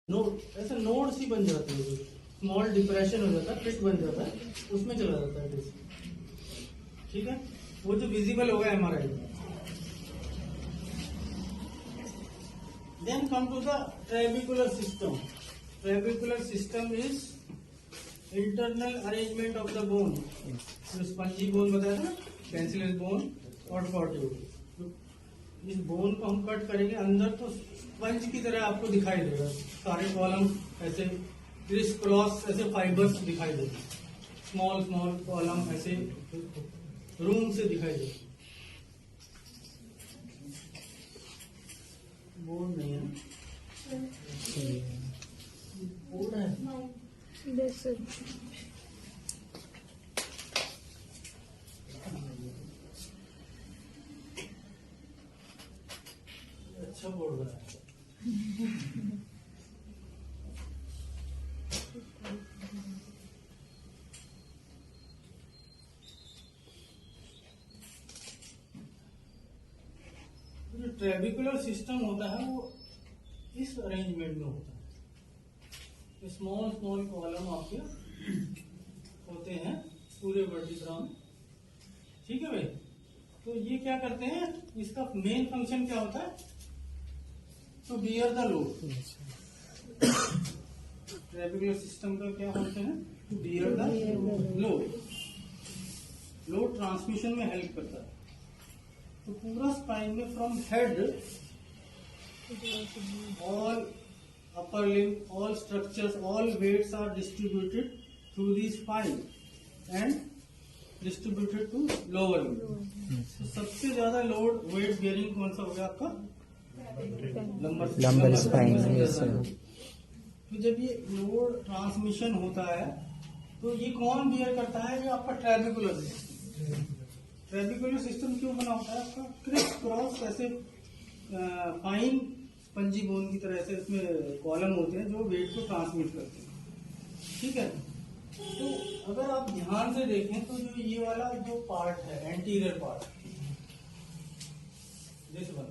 Node ऐसे node सी बन जाती है, स्मॉल डिप्रेशन हो जाता है, फिट बन जाता है, उसमें चला जाता है डिस्क। ठीक है, वो जो विजिबल होगा एमआरआई में। Then come to the trabecular system. Trabecular system is internal arrangement of the bone. जो स्पंजी बोन बताया था ना, कैंसिलस बोन और कॉर्टियोइड। इस बोन को हम कट करेंगे, अंदर तो स्पंज की तरह आपको दिखाई देगा, सारे कॉलम ऐसे क्रिस क्रॉस ऐसे फाइबर्स दिखाई देंगे, स्मॉल स्मॉल कॉलम ऐसे रूम से दिखाई देगा। बोन नहीं है ना, बोन है। अच्छा बोल रहा है। जो ट्रेबिकुलर सिस्टम होता है वो इस अरेंजमेंट में होता है। स्मॉल स्मॉल कॉलम आपके होते हैं पूरे वर्टिब्रा में। ठीक है भाई, तो ये क्या करते हैं, इसका मेन फंक्शन क्या होता है, to bear the load. Trabecular system का क्या फंक्शन है, to bear the load. Load transmission में हेल्प करता है। तो पूरा स्पाइन में from head all upper limb, all structures, all weights are distributed through the spine and distributed to lower limb. तो सबसे ज्यादा लोड वेट बेयरिंग कौन सा हो गया आपका, लंबर स्पाइन। तो जब ये लोड ट्रांसमिशन होता है तो ये कौन बियर करता है, ये आपका ट्रेबिकुलर सिस्टम। ट्रेबिकुलर सिस्टम क्यों बना होता है आपका, क्रिस क्रॉस ऐसे फाइन स्पंजी बोन की तरह से इसमें कॉलम होते हैं जो वेट को ट्रांसमिट करते हैं। ठीक है, तो अगर आप ध्यान से देखें तो जो ये वाला जो पार्ट है, एंटीरियर पार्ट, दिस वन,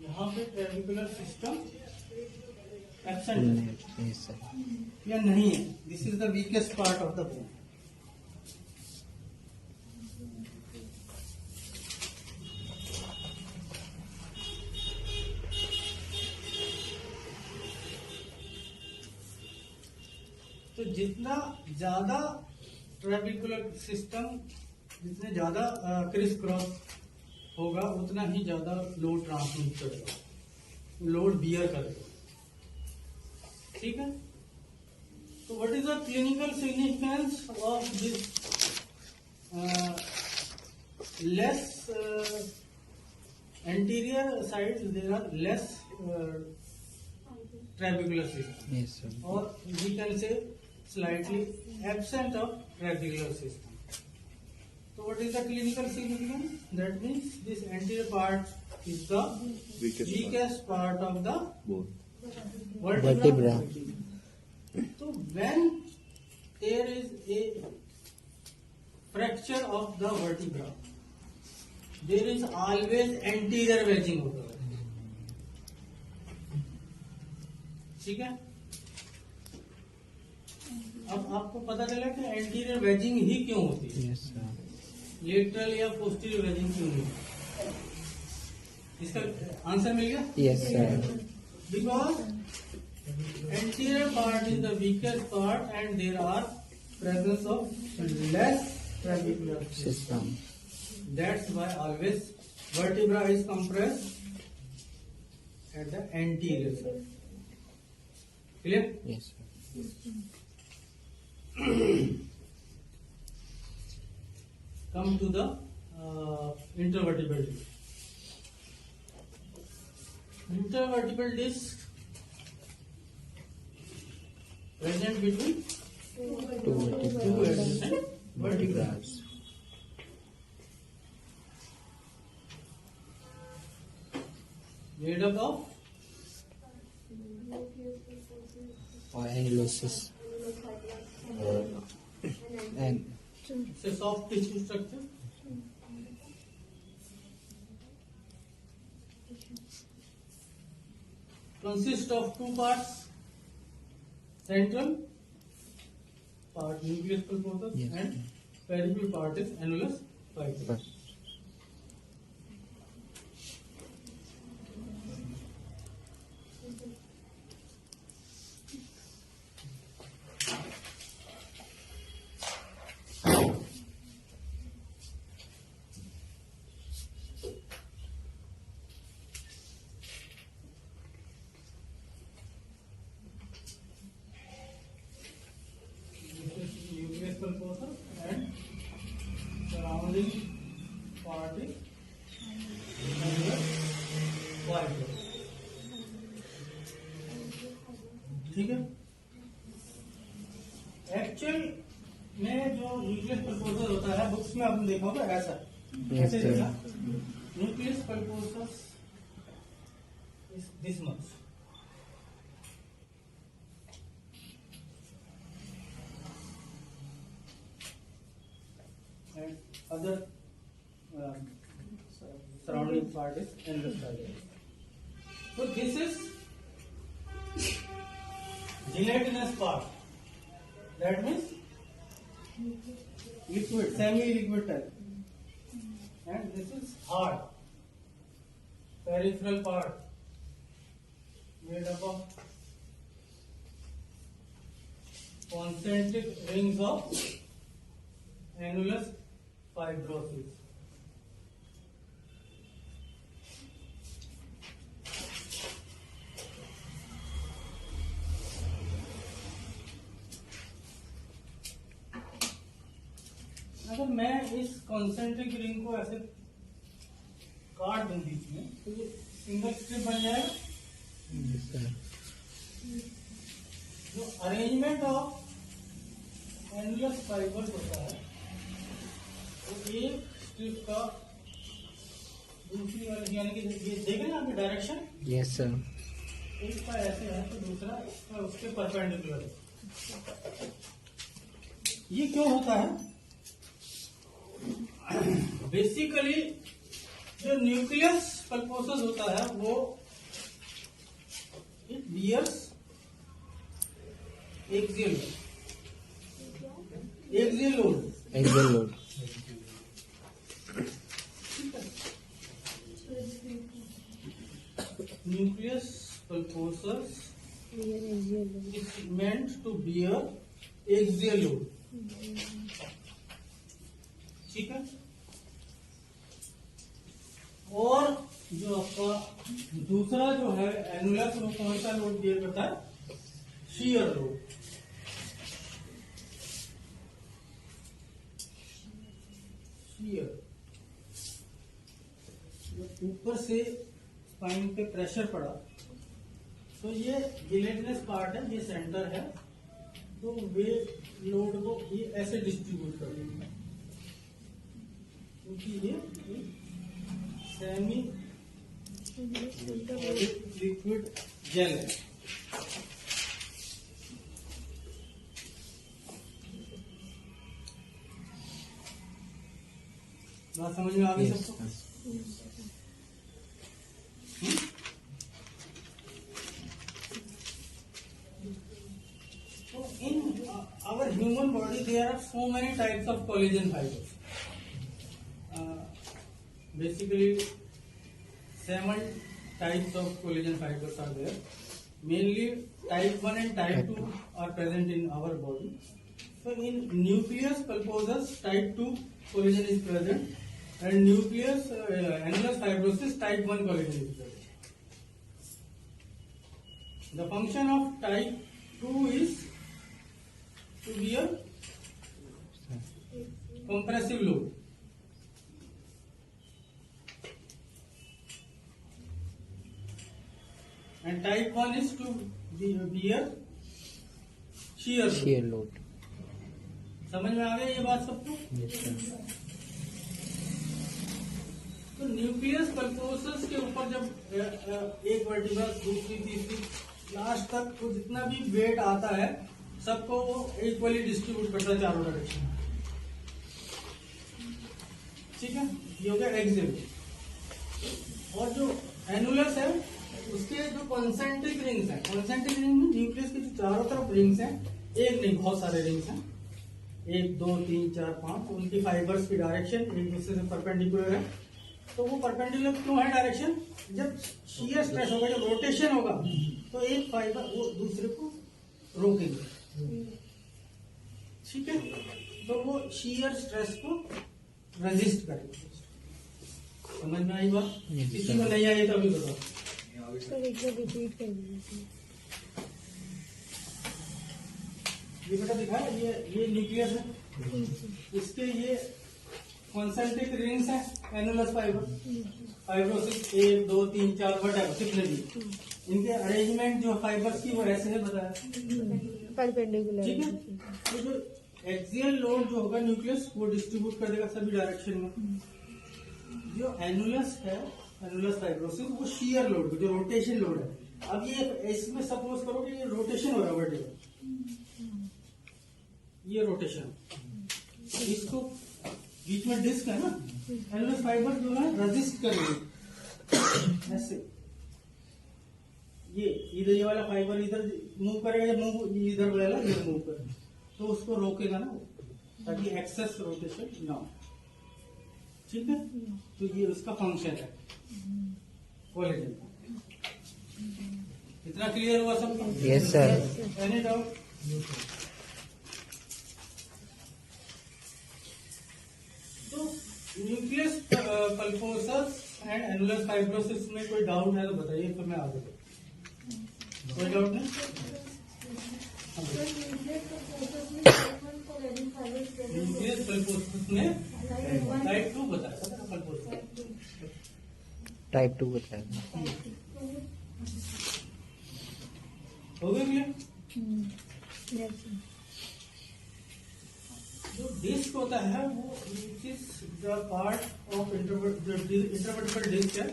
यहाँ पे ट्रेबिकुलर सिस्टम एब्सेंट है या नहीं है। This is the weakest part of the bone. तो जितना ज्यादा ट्रेबिकुलर सिस्टम, जितने ज्यादा क्रिस क्रॉस होगा, उतना ही ज्यादा लोड ट्रांसमिट करेगा, लोड बियर करेगा। ठीक है, तो what is the clinical significance of this less anterior side, there are less trabecular system, yes, sir. Or we can say slightly absent of trabecular system. So what is the clinical significance? That means this anterior part is the weakest part of the vertebra. So when there is a fracture of the vertebra, there is always anterior wedging होता है। ठीक है, अब आपको पता चला कि anterior waging ही क्यों होती है, yes, लेटरल या पोस्टीरियर वेजिंग क्यों नहीं, इसका आंसर मिल गया। Yes sir, because anterior part is the weakest part and there are presence of less trabecular system. That's why always vertebra is compressed at the anterior side. Clear? Yes, sir. Come to the intervertebral disc. Intervertebral disc present between two adjacent vertebrae. Made up of annulosis and it's a soft tissue structure. Consist of two parts, central part nucleus pulposus and peripheral part is annulus fibrous. Pulposus and surrounding part is annulus fibrous. ठीक है. Actual में जो nucleus pulposus होता है books में आपने देखा होगा ऐसा, ऐसे देखा. Nucleus pulposus is this much. And other surrounding part is annulus fibrous. So this is gelatinous part. That means liquid, semi-liquid type. And this is hard peripheral part made up of concentric rings of annulus fibrosis. अगर मैं इस concentric ring को ऐसे काट दूं बीच में तो ये सिंगल स्ट्रिप बन जाएगा. जो अरेंजमेंट ऑफ एनुलस फाइबर होता है तो एक स्ट्रिप का दूसरी वाली, यानी कि ये देखें ना आपकी डायरेक्शन. Yes sir. एक का ऐसे है तो दूसरा इसका उसके परपेंडिकुलर है. ये क्यों होता है? बेसिकली जो न्यूक्लियस पल्पोसस होता है वो it bears axial load. Nucleus pulposus is meant to bear axial load. ठीक है. और जो आपका दूसरा जो है एनुलस वो कौन सा लोड बियर करता है? Shear load. शियर ऊपर से स्पाइन पे प्रेशर पड़ा तो ये जिलेटिनस पार्ट है, ये सेंटर है, तो वेट लोड को ये ऐसे डिस्ट्रीब्यूट कर देंगे क्योंकि ये सेमी लिक्विड जेल है. बात समझ में आ गई सबको? So in our human body there are so many types of collagen fibers. Basically 7 types of collagen fibers are there. Mainly type 1 and type 2 are present in our body. So in nucleus pulposus type 2 collagen is present and nucleus annulus fibrosis type 1 collagen is present. The function of type 2 is to be a compressive load. And type 1 is to be a shear load. समझ में आ गया ये बात सबको? तो nucleus pulposus के ऊपर जब एक वर्टिब्रा दूसरी तीसरी लास्ट तक तो जितना भी वेट आता है सबको वो इक्वली डिस्ट्रीब्यूट करता है चारों डायरेक्शन में. ठीक है, ये हो गया एक्सियल. और जो एनुलस है उसके जो कॉन्सेंट्रिक रिंग्स हैं, कॉन्सेंट्रिक रिंग में न्यूक्लियस के जो चारों तरफ रिंग्स हैं, एक नहीं बहुत सारे रिंग्स हैं, 1 2 3 4 5, उनकी फाइबर्स की डायरेक्शन एक दूसरे से परपेंडिकुलर है। तो वो परपेंडिकुलर क्यों है डायरेक्शन? जब शियर स्ट्रेस होगा, जब रोटेशन होगा, तो एक फाइबर वो दूसरे को रोकेंगे, ठीक है। तो वो शियर स्ट्रेस को रेजिस्ट करेंगे। समझ में आई बात? किसी को नहीं आई तो अभी बताओ। सर एक बार रिपीट कर दीजिए। ये बेटा दिखाया, ये न्यूक्लियस है, इसके ये कॉन्सेंट्रिक रिंग्स है, एनुलस फाइबर, फाइब्रोसिस 1 2 3 4 वटेवर कितने भी, इनके अरेंजमेंट जो फाइबर्स की वो ऐसे है बताया, परपेंडिकुलर, ठीक है। तो जो एक्सियल लोड जो होगा न्यूक्लियस वो डिस्ट्रीब्यूट कर देगा सभी डायरेक्शन में। जो एनुलस है, एनुलस फाइब्रोसिस, वो शियर लोड, जो रोटेशन लोड है। अब ये इसमें सपोज करो कि ये रोटेशन हो रहा है वर्टिकल, ये रोटेशन, इसको बीच में डिस्क है ना, एनुलस फाइबर जो है रेजिस्ट करेंगे ऐसे। ये इधर ये वाला फाइबर इधर मूव करेगा, या मूव इधर वाला इधर मूव करेगा, तो उसको रोकेगा ना, ताकि एक्सेस रोटेशन ना हो, ठीक है। तो ये उसका फंक्शन है कोलेजन का। इतना क्लियर हुआ सबको? Yes sir. Any doubt? तो nucleus pulposus and annulus fibrosus में कोई डाउट है तो बताइए, तो मैं आगे बढ़ूं। कोई डाउट नहीं? न्यूक्लियस पल्पोसस में टाइप 2 बताया था, पल्पोसस टाइप 2 बताया। हो गया क्लियर? जो डिस्क होता है वो which is the part of intervertebral disc है,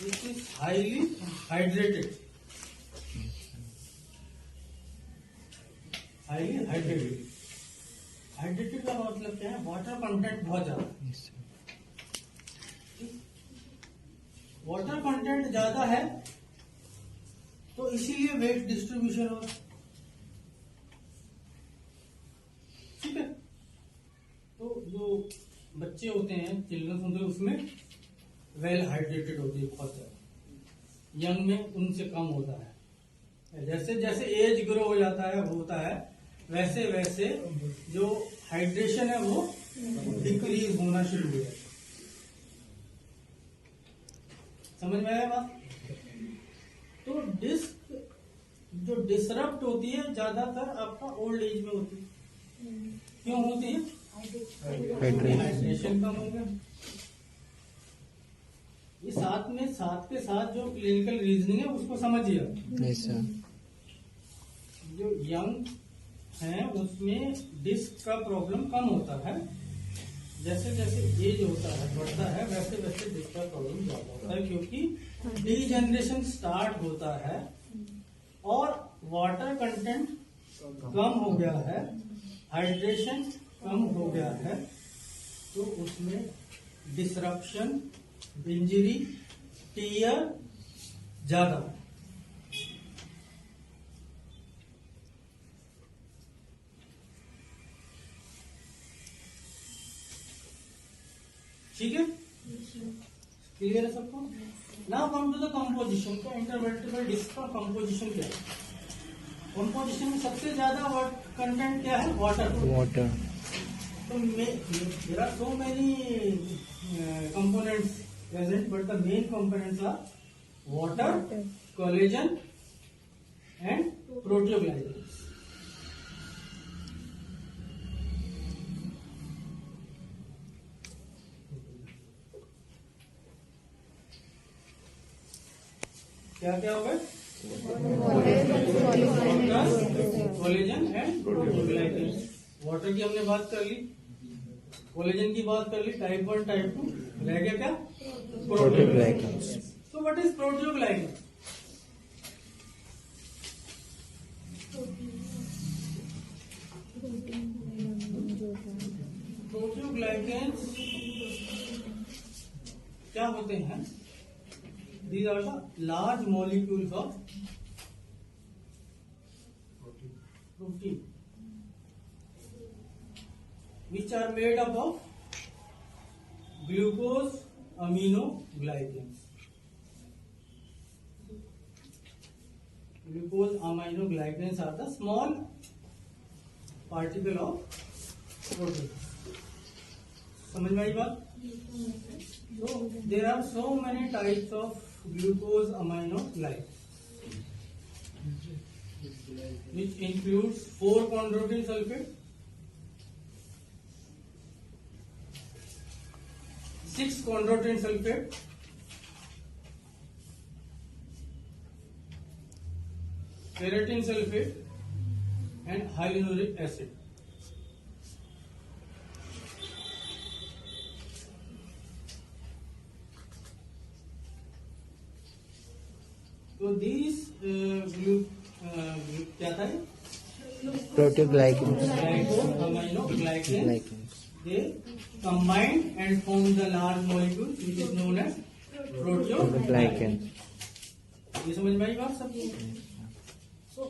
which is highly hydrated, highly hydrated. Hydrated का मतलब क्या है? वाटर कंटेंट बहुत ज्यादा, वाटर कंटेंट ज्यादा है तो इसीलिए वेट डिस्ट्रीब्यूशन हो रहा है, ठीक है। तो जो बच्चे होते हैं, चिल्ड्रंस होते हैं, उसमें वेल हाइड्रेटेड होती है बहुत ज्यादा, यंग में उनसे कम होता है। जैसे जैसे एज ग्रो हो जाता है, होता है, वैसे वैसे जो हाइड्रेशन है वो डिक्रीज होना शुरू हो जाता है। समझ में आया बात? तो डिस्क जो डिसरप्ट होती है ज्यादातर आपका ओल्ड एज में होती है। क्यों होती है? हाइड्रेशन कम हो गया। ये साथ के साथ जो क्लिनिकल रीजनिंग है उसको समझिए। Yes sir. जो यंग है उसमें डिस्क का प्रॉब्लम कम होता है, जैसे जैसे एज होता है, बढ़ता है, वैसे वैसे डिस्क का प्रॉब्लम ज्यादा होता है, क्योंकि डीजनरेशन स्टार्ट होता है और वाटर कंटेंट कम हो गया है, हाइड्रेशन कम हो गया है, तो उसमें डिसरप्शन, इंजरी, टीयर ज्यादा है। ठीक है? क्लियर है सबको? Now come to the composition का। इंटरवर्टिबल डिस्क का कंपोजिशन क्या है? कंपोजिशन में सबसे ज्यादा कंटेंट क्या है? वाटर। वाटर। तो there are so many components present, but the main components are water, collagen and proteoglycan. क्या क्या होगा? Collagen and proteoglycan. वाटर की हमने बात कर ली, कोलेजन की बात कर ली, टाइप 1 टाइप 2, रह गया क्या? Proteoglycan. So what is proteoglycan? Proteoglycan क्या होते हैं? these are the large molecules of protein which are made up of glucose aminoglycans. Glucose aminoglycans are the small particle of protein. समझ में आई बात? So there are so many types of glucose aminoglycans, which includes 4-chondroitin sulfate, 6-chondroitin sulfate, ferritin sulfate, and hyaluronic acid. So these क्या था? Proteoglycans. Aminoglycans. They combine and form the large molecule which is known as proteoglycans. ये समझ में आई बात सबको? So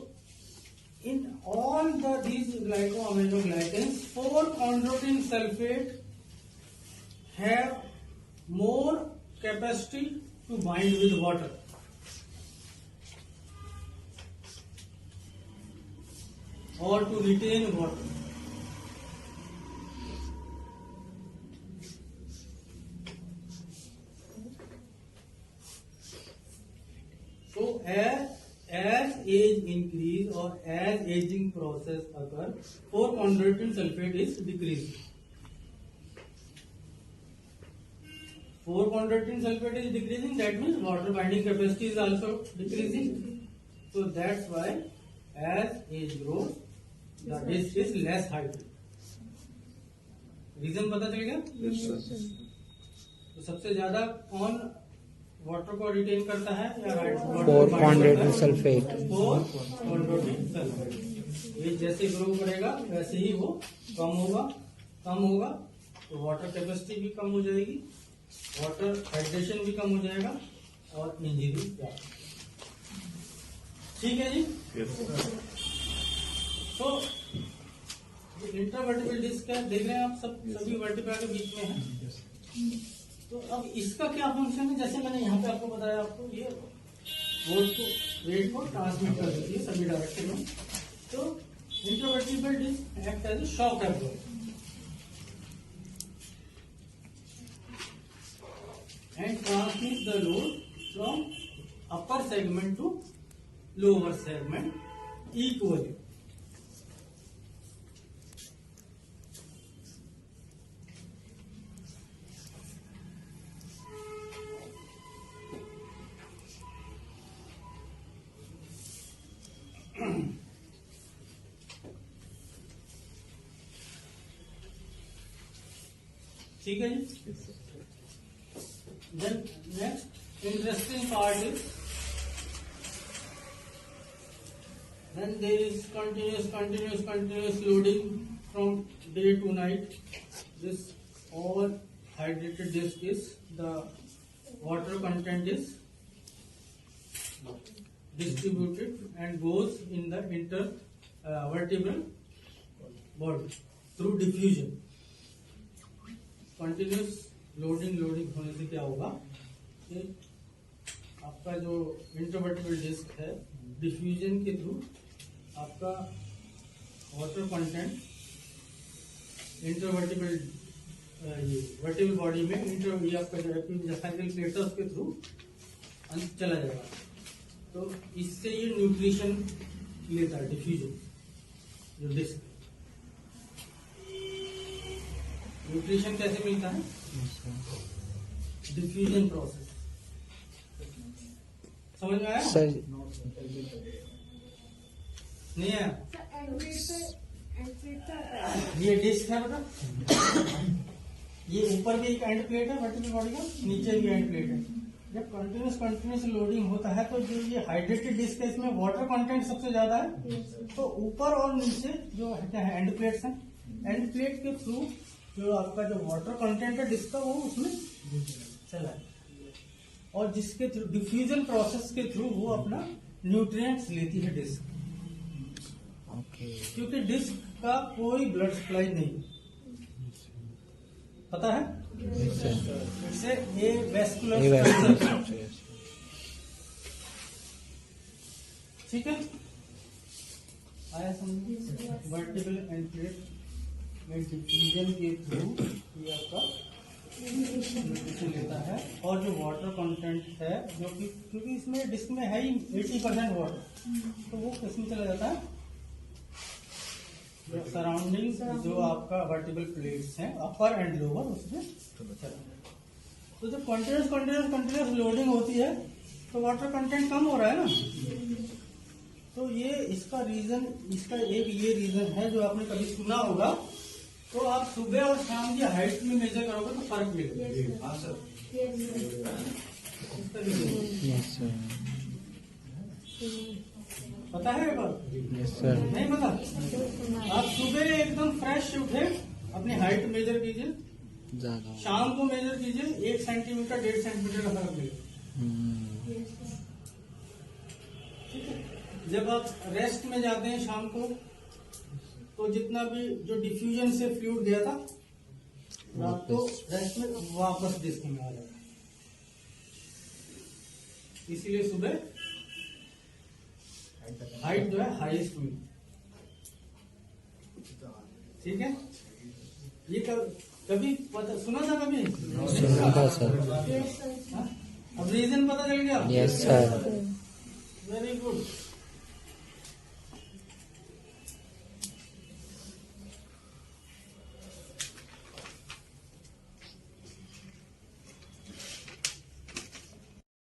in all these glycosaminoglycans, 4-chondroitin sulfate have more capacity to bind with water. Or to retain water. So as age increase or as aging process occur, 4-chondroitin sulfate is decreasing. 4-chondroitin sulfate is decreasing, that means water binding capacity is also decreasing. So that's why as age grows, the disk is less hydrated. रीजन पता चल गया? तो सबसे ज्यादा कौन water को retain करता है या 4-chondroitin sulfate. 4-chondroitin sulfate. ये जैसे ग्रो करेगा वैसे ही वो कम होगा तो वाटर कैपेसिटी भी कम हो जाएगी, वाटर हाइड्रेशन भी कम हो जाएगा और इंजरी ज्यादा. ठीक है जी. तो इंट्रावर्टिब्रल डिस्क है, देख रहे हैं आप सभी वर्टिब्रा के बीच में है. तो अब इसका क्या फंक्शन है? जैसे मैंने यहाँ पे आपको बताया, आपको ये वेट को ट्रांसमिट कर देती है सभी डायरेक्शन में. तो intravertebral disc act as a shock absorber and transmit the load from upper segment to lower segment equally. ठीक है जी. Then next interesting part is, then there is continuous loading from day to night. This all hydrated disk is, the water content is distributed and goes in the intervertebral body through diffusion. Continuous loading होने से क्या होगा कि आपका जो इंट्रावर्टिब्रल disc है, diffusion के through आपका वाटर कंटेंट इंट्रावर्टिब्रल वर्टिब्रल बॉडी में ये आपका जो एपिमेसेंचियल प्लेट है उसके थ्रू चला जाएगा. तो इससे ये न्यूट्रिशन लेता है डिफ्यूजन जो डिस्क. न्यूट्रिशन कैसे मिलता है? Diffusion process. समझ में आया? सर नहीं आया? ये डिस्क है बेटा, ये ऊपर भी एक एंड प्लेट है वर्टिब्रल बॉडी का, नीचे भी एंड प्लेट है. जब कंटिन्यूस लोडिंग होता है तो जो ये हाइड्रेटेड डिस्क है इसमें वाटर कंटेंट सबसे ज्यादा है. तो ऊपर और नीचे जो क्या है एंड प्लेट्स हैं, एंड प्लेट के थ्रू जो आपका जो वाटर कंटेंट है डिस्क का वो उसमें चला है. और जिसके थ्रू डिफ्यूजन प्रोसेस के थ्रू वो अपना न्यूट्रिएंट्स लेती है डिस्क, Okay. क्योंकि डिस्क का कोई ब्लड सप्लाई नहीं, पता है? Yes, sir. It's a vascular Avascular structure. structure, yes. ठीक है, आया समझ? वर्टिकल एंट्रेट में डिफ्यूजन के थ्रू ये आपका न्यूट्रिशन लेता है, और जो वाटर कंटेंट है जो कि क्योंकि इसमें डिस्क में है ही 80% वाटर, तो वो किसमें चला जाता है? सराउंडिंग जो आपका वर्टिकल प्लेट्स हैं अपर एंड लोअर, उसमें चला जाता है। तो जब कंटिन्यूस लोडिंग होती है तो वाटर कंटेंट कम हो रहा है ना, तो ये इसका रीजन, इसका एक ये रीजन है जो आपने कभी सुना होगा। तो आप सुबह और शाम की हाइट में मेजर करोगे तो फर्क मिलेगा। हाँ सर, Yes, sir. पता है ये बात? Yes, sir. नहीं पता? आप सुबह एकदम फ्रेश उठे, अपनी हाइट मेजर कीजिए, ज़्यादा। शाम को मेजर कीजिए, 1 सेंटीमीटर 1.5 सेंटीमीटर का फर्क मिलेगा। ठीक है, जब आप रेस्ट में जाते हैं शाम को, तो जितना भी जो डिफ्यूजन से फ्लूइड गया था रात को रेस्ट में वापस डिस्क में आ जाता है, इसीलिए सुबह हाइट जो है हाईएस्ट हुई। ठीक है, ये कभी पता सुना था कभी? सुना था सर। हाँ? अब रीजन पता चल गया? Yes, sir. Very good.